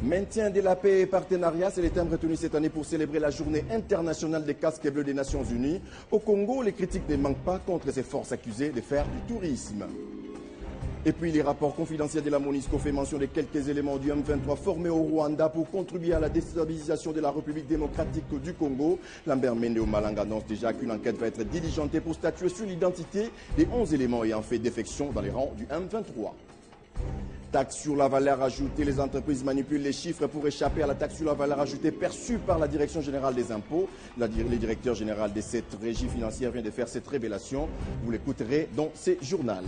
Maintien de la paix et partenariat, c'est le thème retenu cette année pour célébrer la journée internationale des casques bleus des Nations Unies. Au Congo, les critiques ne manquent pas contre ces forces accusées de faire du tourisme. Et puis les rapports confidentiels de la MONUSCO fait mention de quelques éléments du M23 formés au Rwanda pour contribuer à la déstabilisation de la République démocratique du Congo. Lambert Mende Omalanga annonce déjà qu'une enquête va être diligentée pour statuer sur l'identité des 11 éléments ayant fait défection dans les rangs du M23. Taxe sur la valeur ajoutée, les entreprises manipulent les chiffres pour échapper à la taxe sur la valeur ajoutée perçue par la Direction générale des impôts. Le directeur général de cette régie financière vient de faire cette révélation. Vous l'écouterez dans ce journal.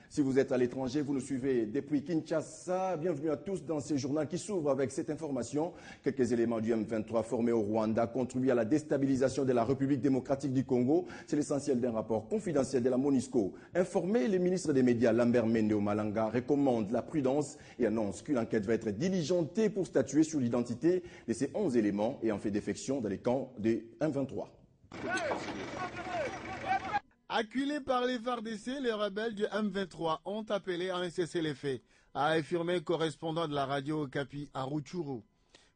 Si vous êtes à l'étranger, vous nous suivez depuis Kinshasa. Bienvenue à tous dans ce journal qui s'ouvre avec cette information. Quelques éléments du M23 formés au Rwanda contribuent à la déstabilisation de la République démocratique du Congo. C'est l'essentiel d'un rapport confidentiel de la MONUSCO. Informé, le ministre des Médias, Lambert Mende Omalanga, recommande la prudence et annonce qu'une enquête va être diligentée pour statuer sur l'identité de ces 11 éléments ayant fait défection dans les camps des M23. Acculés par les FARDC, les rebelles du M23 ont appelé à un cessez-le-feu, a affirmé correspondant de la radio Okapi à Rutshuru.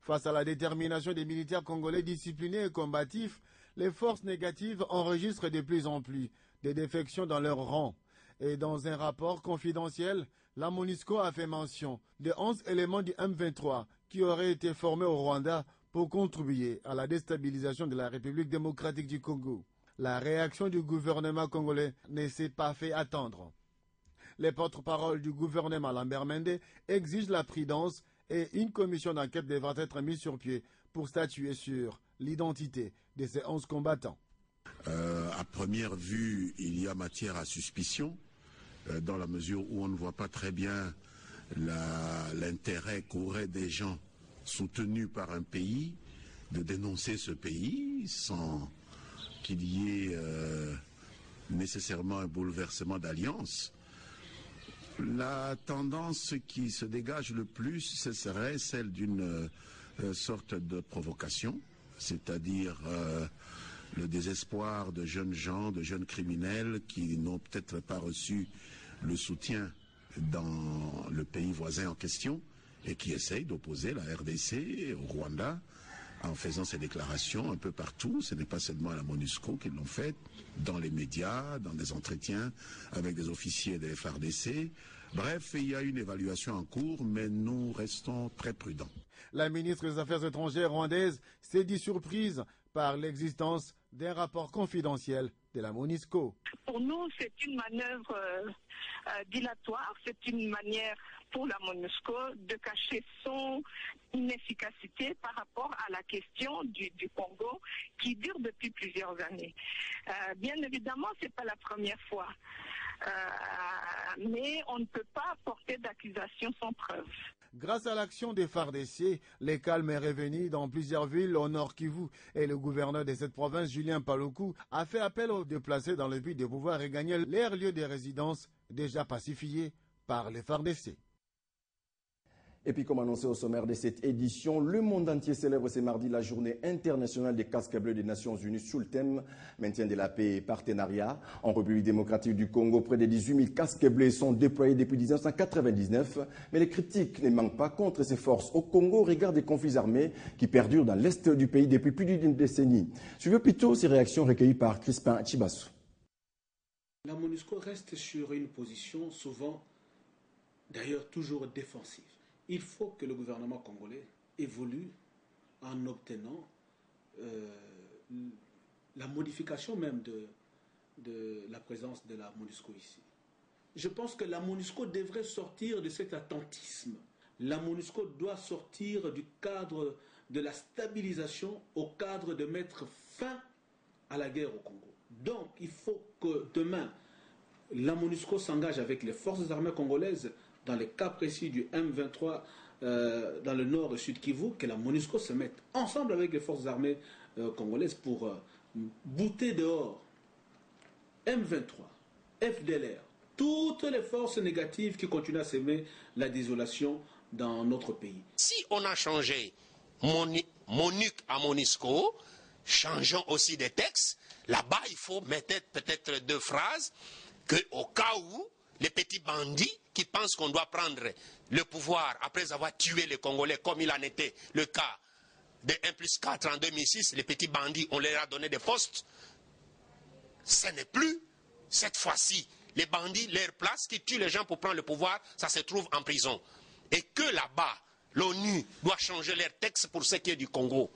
Face à la détermination des militaires congolais disciplinés et combatifs, les forces négatives enregistrent de plus en plus des défections dans leurs rangs. Et dans un rapport confidentiel, la MONUSCO a fait mention de 11 éléments du M23 qui auraient été formés au Rwanda pour contribuer à la déstabilisation de la République démocratique du Congo. La réaction du gouvernement congolais ne s'est pas fait attendre. Les porte-paroles du gouvernement Lambert Mende exigent la prudence et une commission d'enquête devra être mise sur pied pour statuer sur l'identité de ces 11 combattants. À première vue, il y a matière à suspicion, dans la mesure où on ne voit pas très bien l'intérêt qu'auraient des gens soutenus par un pays de dénoncer ce pays sans qu'il y ait nécessairement un bouleversement d'alliance. La tendance qui se dégage le plus, ce serait celle d'une sorte de provocation, c'est-à-dire le désespoir de jeunes gens, de jeunes criminels qui n'ont peut-être pas reçu le soutien dans le pays voisin en question et qui essayent d'opposer la RDC au Rwanda en faisant ces déclarations un peu partout. Ce n'est pas seulement à la MONUSCO qu'ils l'ont fait, dans les médias, dans des entretiens avec des officiers des FARDC. Bref, il y a une évaluation en cours, mais nous restons très prudents. La ministre des Affaires étrangères rwandaise s'est dit surprise par l'existence d'un rapport confidentiel de la MONUSCO. Pour nous, c'est une manœuvre dilatoire, c'est une manière pour la MONUSCO de cacher son inefficacité par rapport à la question du Congo qui dure depuis plusieurs années. Bien évidemment, ce n'est pas la première fois, mais on ne peut pas porter d'accusation sans preuve. Grâce à l'action des FARDC, le calme est revenu dans plusieurs villes au nord Kivu et le gouverneur de cette province, Julien Paluku, a fait appel aux déplacés dans le but de pouvoir regagner leur lieu de résidence déjà pacifié par les FARDC. Et puis, comme annoncé au sommaire de cette édition, le monde entier célèbre ce mardi la journée internationale des casques bleus des Nations Unies sous le thème maintien de la paix et partenariat. En République démocratique du Congo, près de 18 000 casques bleus sont déployés depuis 1999. Mais les critiques ne manquent pas contre ces forces au Congo au regard des conflits armés qui perdurent dans l'est du pays depuis plus d'une décennie. Suivez plutôt ces réactions recueillies par Crispin Chibassou. La MONUSCO reste sur une position souvent, d'ailleurs toujours défensive. Il faut que le gouvernement congolais évolue en obtenant la modification même de la présence de la MONUSCO ici. Je pense que la MONUSCO devrait sortir de cet attentisme. La MONUSCO doit sortir du cadre de la stabilisation au cadre de mettre fin à la guerre au Congo. Donc il faut que demain, la MONUSCO s'engage avec les forces armées congolaises dans les cas précis du M23 dans le nord et sud Kivu, que la MONUSCO se mette ensemble avec les forces armées congolaises pour bouter dehors M23, FDLR, toutes les forces négatives qui continuent à s'aimer la désolation dans notre pays. Si on a changé MONUC à MONUSCO, changeons aussi des textes. Là-bas, il faut mettre peut-être 2 phrases qu'au cas où les petits bandits qui pensent qu'on doit prendre le pouvoir après avoir tué les Congolais, comme il en était le cas de 1+4 en 2006, les petits bandits, on leur a donné des postes. Ce n'est plus, cette fois-ci, les bandits, leur place, qui tuent les gens pour prendre le pouvoir, ça se trouve en prison. Et que là-bas, l'ONU doit changer leur texte pour ce qui est du Congo.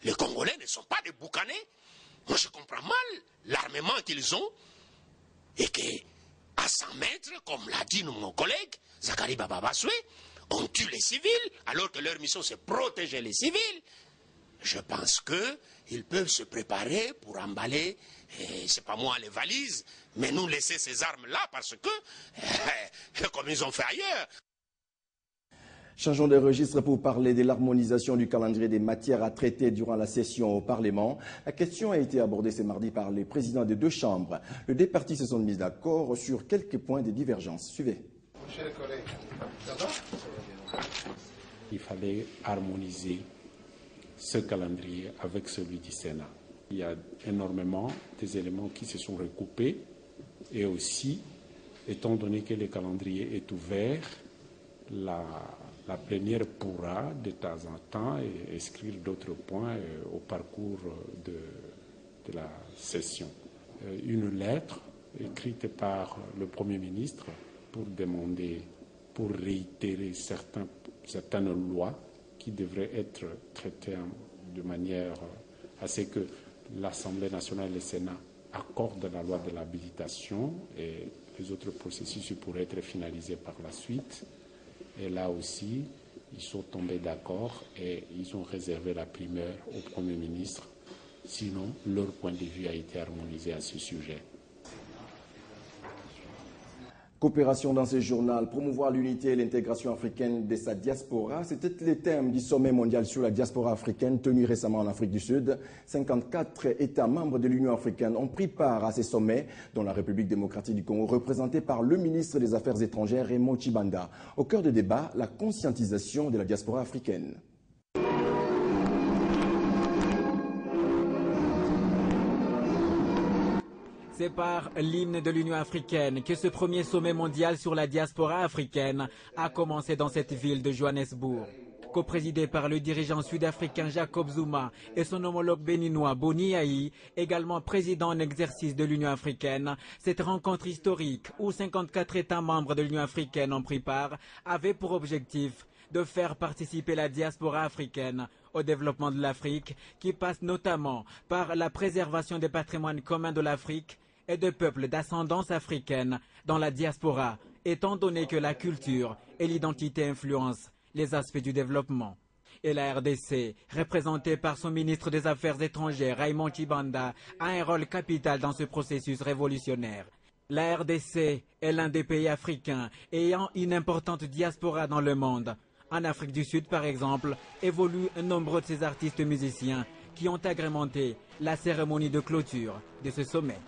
Les Congolais ne sont pas des boucanés. Moi, je comprends mal l'armement qu'ils ont et qu'à 100 mètres, comme l'a dit mon collègue, Zakari Bababaswe, on tue les civils alors que leur mission c'est protéger les civils. Je pense qu'ils peuvent se préparer pour emballer, c'est pas moi les valises, mais nous laisser ces armes-là parce que, comme ils ont fait ailleurs. Changeons de registre pour parler de l'harmonisation du calendrier des matières à traiter durant la session au Parlement. La question a été abordée ce mardi par les présidents des deux chambres. Les deux partis se sont mis d'accord sur quelques points de divergence. Suivez. Il fallait harmoniser ce calendrier avec celui du Sénat. Il y a énormément des éléments qui se sont recoupés et aussi, étant donné que le calendrier est ouvert, la plénière pourra de temps en temps inscrire d'autres points au parcours de la session. Une lettre écrite par le Premier ministre pour demander, pour réitérer certaines lois qui devraient être traitées de manière à ce que l'Assemblée nationale et le Sénat accordent la loi de l'habilitation et les autres processus pourraient être finalisés par la suite. Et là aussi, ils sont tombés d'accord et ils ont réservé la primeur au Premier ministre. Sinon, leur point de vue a été harmonisé à ce sujet. Coopération dans ce journal, promouvoir l'unité et l'intégration africaine de sa diaspora, c'était le thème du sommet mondial sur la diaspora africaine tenu récemment en Afrique du Sud. 54 États membres de l'Union africaine ont pris part à ces sommets, dont la République démocratique du Congo, représentée par le ministre des Affaires étrangères, Raymond Tshibanda. Au cœur du débat, la conscientisation de la diaspora africaine. C'est par l'hymne de l'Union africaine que ce premier sommet mondial sur la diaspora africaine a commencé dans cette ville de Johannesburg. Co-présidé par le dirigeant sud-africain Jacob Zuma et son homologue béninois Boni Ayi, également président en exercice de l'Union africaine, cette rencontre historique où 54 États membres de l'Union africaine ont pris part avait pour objectif de faire participer la diaspora africaine au développement de l'Afrique, qui passe notamment par la préservation des patrimoines communs de l'Afrique et de peuples d'ascendance africaine dans la diaspora, étant donné que la culture et l'identité influencent les aspects du développement. Et la RDC, représentée par son ministre des Affaires étrangères, Raymond Tshibanda, a un rôle capital dans ce processus révolutionnaire. La RDC est l'un des pays africains ayant une importante diaspora dans le monde. En Afrique du Sud, par exemple, évoluent nombreux de ces artistes musiciens qui ont agrémenté la cérémonie de clôture de ce sommet.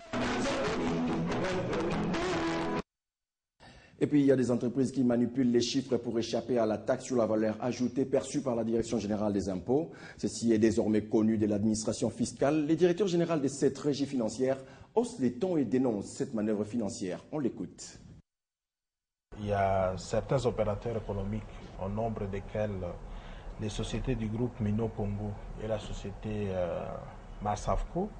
Et puis, il y a des entreprises qui manipulent les chiffres pour échapper à la taxe sur la valeur ajoutée perçue par la Direction générale des impôts. Ceci est désormais connu de l'administration fiscale. Les directeurs généraux de cette régie financière haussent les tons et dénoncent cette manœuvre financière. On l'écoute. Il y a certains opérateurs économiques, au nombre desquels les sociétés du groupe Mino Congo et la société Massafco,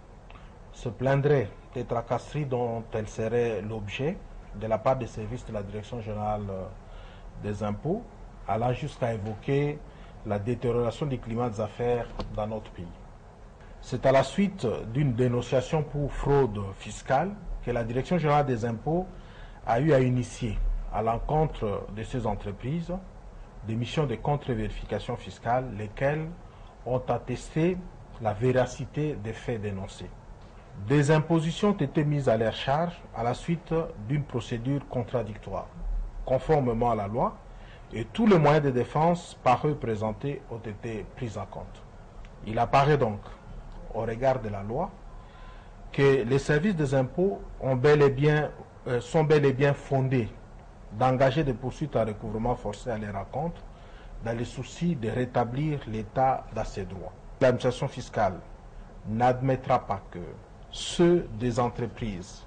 se plaindraient des tracasseries dont elles seraient l'objet de la part des services de la Direction générale des impôts, allant jusqu'à évoquer la détérioration du climat des affaires dans notre pays. C'est à la suite d'une dénonciation pour fraude fiscale que la Direction générale des impôts a eu à initier à l'encontre de ces entreprises des missions de contre-vérification fiscale, lesquelles ont attesté la véracité des faits dénoncés. Des impositions ont été mises à leur charge à la suite d'une procédure contradictoire, conformément à la loi, et tous les moyens de défense par eux présentés ont été pris en compte. Il apparaît donc, au regard de la loi, que les services des impôts sont bel et bien fondés d'engager des poursuites à recouvrement forcé à leur encontre dans le souci de rétablir l'état dans ses droits. L'administration fiscale n'admettra pas que ceux des entreprises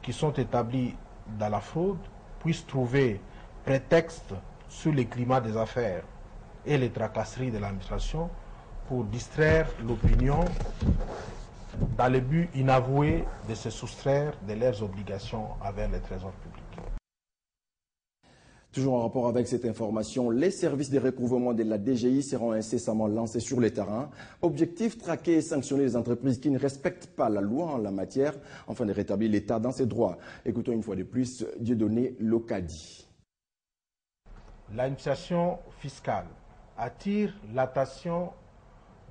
qui sont établis dans la fraude puissent trouver prétexte sur le climat des affaires et les tracasseries de l'administration pour distraire l'opinion dans le but inavoué de se soustraire de leurs obligations envers le trésor public. Toujours en rapport avec cette information, les services de recouvrement de la DGI seront incessamment lancés sur le terrain. Objectif, traquer et sanctionner les entreprises qui ne respectent pas la loi en la matière, afin de rétablir l'État dans ses droits. Écoutons une fois de plus Dieudonné Locadi. L'administration fiscale attire l'attention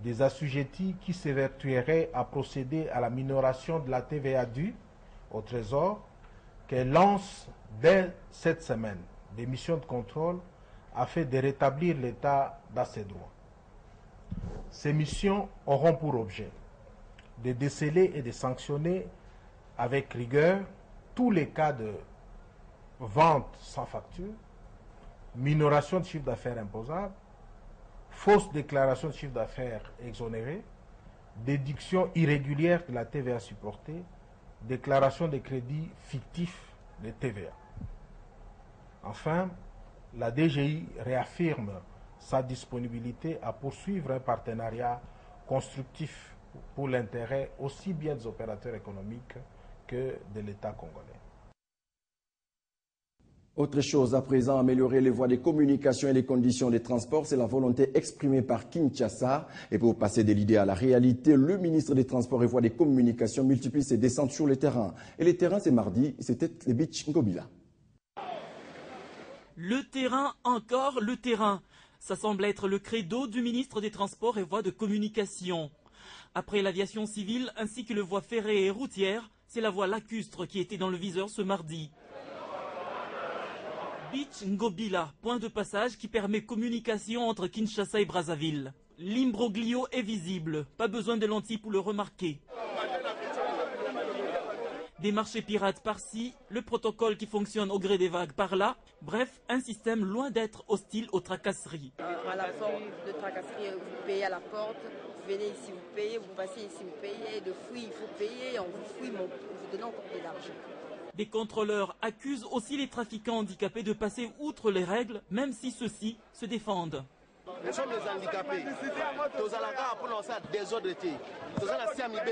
des assujettis qui s'évertueraient à procéder à la minoration de la TVA due au Trésor, qu'elle lance dès cette semaine des missions de contrôle afin de rétablir l'État dans ses droits. Ces missions auront pour objet de déceler et de sanctionner avec rigueur tous les cas de vente sans facture, minoration de chiffre d'affaires imposable, fausse déclaration de chiffre d'affaires exonéré, déduction irrégulière de la TVA supportée, déclaration de crédits fictifs de TVA. Enfin, la DGI réaffirme sa disponibilité à poursuivre un partenariat constructif pour l'intérêt aussi bien des opérateurs économiques que de l'État congolais. Autre chose à présent, améliorer les voies de communication et les conditions de transport, c'est la volonté exprimée par Kinshasa. Et pour passer de l'idée à la réalité, le ministre des Transports et Voies de Communication multiplie ses descentes sur le terrain. Et le terrain, c'est mardi, c'était le beach Ngobila. Le terrain, encore le terrain. Ça semble être le credo du ministre des Transports et Voies de Communication. Après l'aviation civile ainsi que les voies ferrées et routières, c'est la voie lacustre qui était dans le viseur ce mardi. Beach Ngobila, point de passage qui permet communication entre Kinshasa et Brazzaville. L'imbroglio est visible, pas besoin de lentilles pour le remarquer. Des marchés pirates par-ci, le protocole qui fonctionne au gré des vagues par-là. Bref, un système loin d'être hostile aux tracasseries. À la forme de tracasserie, vous payez à la porte, vous venez ici, vous payez, vous passez ici, vous payez, de fouilles, il faut payer, on vous fouille, mais on vous donne encore de l'argent. Des contrôleurs accusent aussi les trafiquants handicapés de passer outre les règles, même si ceux-ci se défendent. Nous sommes les handicapés. Tous à la gare pour lancer des ordres. Tous à la siamibé.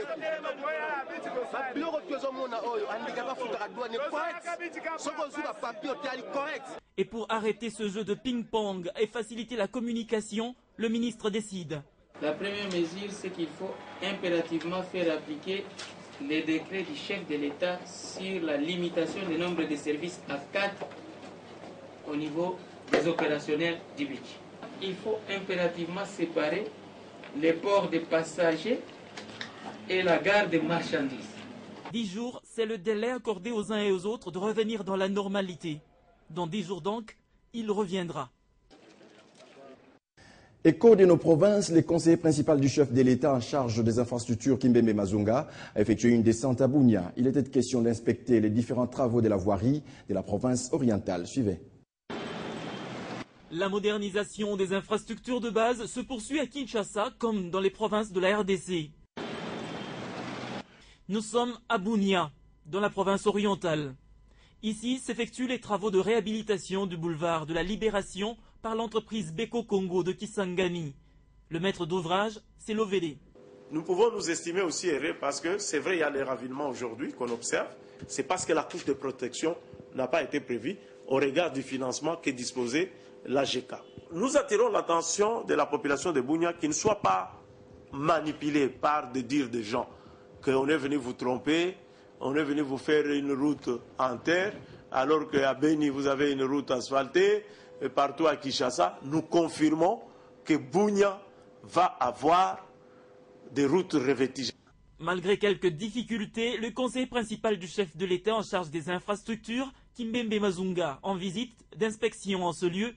Et pour arrêter ce jeu de ping-pong et faciliter la communication, le ministre décide. La première mesure, c'est qu'il faut impérativement faire appliquer les décrets du chef de l'État sur la limitation du nombre de services à 4 au niveau des opérationnels du beach. Il faut impérativement séparer les ports de passagers et la gare des marchandises. 10 jours, c'est le délai accordé aux uns et aux autres de revenir dans la normalité. Dans 10 jours donc, il reviendra. Écho de nos provinces, le conseiller principal du chef de l'État en charge des infrastructures, Kimbembe Mazunga, a effectué une descente à Bunia. Il était question d'inspecter les différents travaux de la voirie de la province orientale. Suivez. La modernisation des infrastructures de base se poursuit à Kinshasa comme dans les provinces de la RDC. Nous sommes à Bunia, dans la province orientale. Ici s'effectuent les travaux de réhabilitation du boulevard de la Libération par l'entreprise Beko Congo de Kisangani. Le maître d'ouvrage, c'est l'OVD. Nous pouvons nous estimer aussi errés parce que c'est vrai, il y a des ravinements aujourd'hui qu'on observe. C'est parce que la couche de protection n'a pas été prévue au regard du financement qu'est disposé l'AGK. Nous attirons l'attention de la population de Bunia qui ne soit pas manipulée par des dires des gens qu'on est venu vous tromper, on est venu vous faire une route en terre, alors qu'à Beni vous avez une route asphaltée, et partout à Kinshasa, nous confirmons que Bunia va avoir des routes revêtues. Malgré quelques difficultés, le conseiller principal du chef de l'État en charge des infrastructures, Kimbembe Mazunga, en visite d'inspection en ce lieu,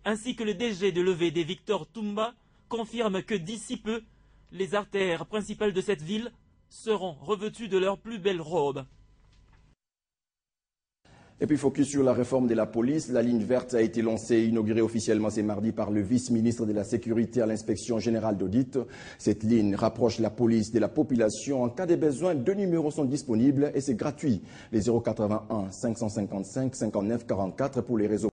ainsi que le DG de l'EVD Victor Tumba, confirme que d'ici peu, les artères principales de cette ville seront revêtues de leurs plus belles robes. Et puis focus sur la réforme de la police. La ligne verte a été lancée et inaugurée officiellement ce mardi par le vice-ministre de la Sécurité à l'inspection générale d'audit. Cette ligne rapproche la police de la population. En cas de besoin, 2 numéros sont disponibles et c'est gratuit. Les 081 555 59 44 pour les réseaux